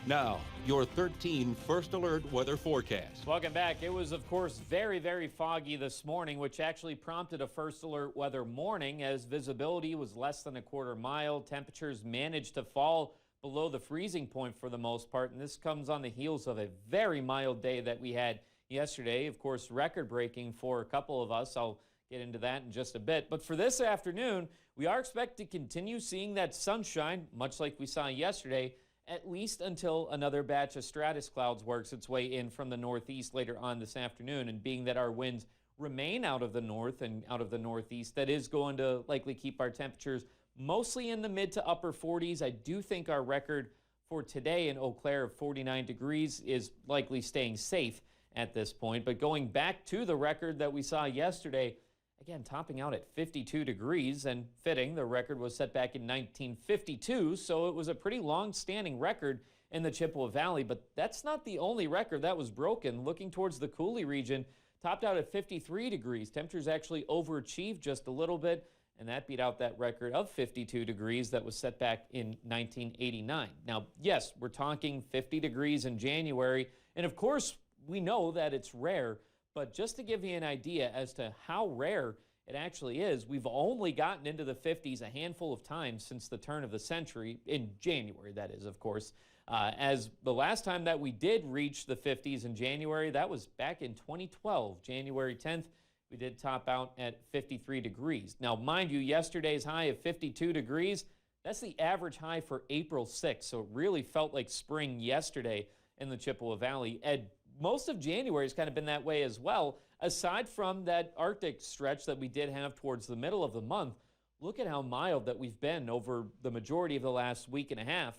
Now, your 13 First Alert weather forecast. Welcome back. It was, of course, very, very foggy this morning, which actually prompted a First Alert weather morning as visibility was less than a quarter mile. Temperatures managed to fall below the freezing point for the most part, and this comes on the heels of a very mild day that we had yesterday. Of course, record-breaking for a couple of us. I'll get into that in just a bit. But for this afternoon, we are expected to continue seeing that sunshine, much like we saw yesterday, at least until another batch of stratus clouds works its way in from the northeast later on this afternoon. And being that our winds remain out of the north and out of the northeast, that is going to likely keep our temperatures mostly in the mid to upper 40s. I do think our record for today in Eau Claire of 49 degrees is likely staying safe at this point. But going back to the record that we saw yesterday, again, topping out at 52 degrees, and fitting, the record was set back in 1952, so it was a pretty long-standing record in the Chippewa Valley, but that's not the only record that was broken. Looking towards the Coulee region, topped out at 53 degrees. Temperatures actually overachieved just a little bit, and that beat out that record of 52 degrees that was set back in 1989. Now, yes, we're talking 50 degrees in January, and of course, we know that it's rare. But just to give you an idea as to how rare it actually is, we've only gotten into the 50s a handful of times since the turn of the century, in January, that is, of course. As the last time that we did reach the 50s in January, that was back in 2012, January 10th. We did top out at 53 degrees. Now, mind you, yesterday's high of 52 degrees, that's the average high for April 6th, so it really felt like spring yesterday in the Chippewa Valley. And most of January has kind of been that way as well. Aside from that Arctic stretch that we did have towards the middle of the month, look at how mild that we've been over the majority of the last week and a half.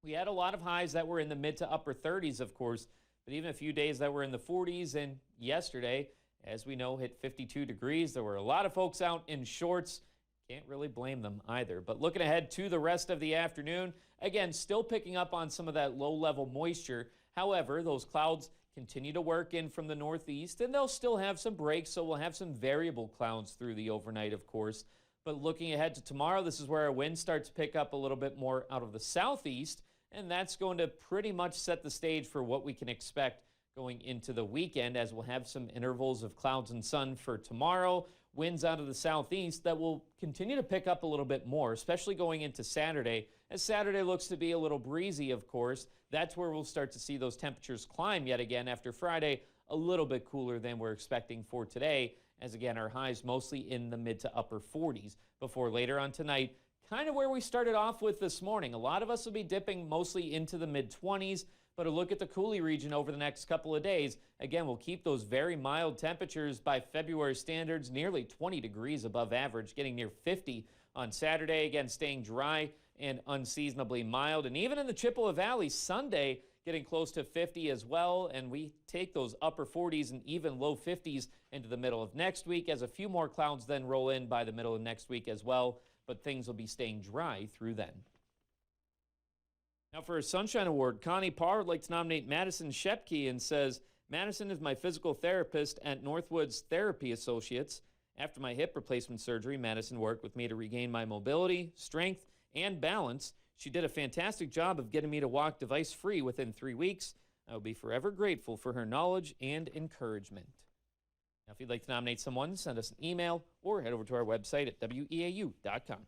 We had a lot of highs that were in the mid to upper 30s, of course, but even a few days that were in the 40s. And yesterday, as we know, hit 52 degrees. There were a lot of folks out in shorts. Can't really blame them either. But looking ahead to the rest of the afternoon, again, still picking up on some of that low-level moisture. However, those clouds continue to work in from the northeast, and they'll still have some breaks, so we'll have some variable clouds through the overnight, of course. But looking ahead to tomorrow, this is where our winds start to pick up a little bit more out of the southeast, and that's going to pretty much set the stage for what we can expect going into the weekend, as we'll have some intervals of clouds and sun for tomorrow. Winds out of the southeast that will continue to pick up a little bit more, especially going into Saturday. As Saturday looks to be a little breezy, of course, that's where we'll start to see those temperatures climb yet again after Friday, a little bit cooler than we're expecting for today, as again, our highs mostly in the mid to upper 40s before later on tonight, kind of where we started off with this morning. A lot of us will be dipping mostly into the mid 20s. But a look at the Coulee region over the next couple of days. Again, we'll keep those very mild temperatures by February standards, nearly 20 degrees above average, getting near 50 on Saturday. Again, staying dry and unseasonably mild. And even in the Chippewa Valley, Sunday getting close to 50 as well. And we take those upper 40s and even low 50s into the middle of next week, as a few more clouds then roll in by the middle of next week as well. But things will be staying dry through then. Now for a Sunshine Award, Connie Parr would like to nominate Madison Shepke and says, Madison is my physical therapist at Northwoods Therapy Associates. After my hip replacement surgery, Madison worked with me to regain my mobility, strength, and balance. She did a fantastic job of getting me to walk device-free within 3 weeks. I will be forever grateful for her knowledge and encouragement. Now, if you'd like to nominate someone, send us an email or head over to our website at weau.com.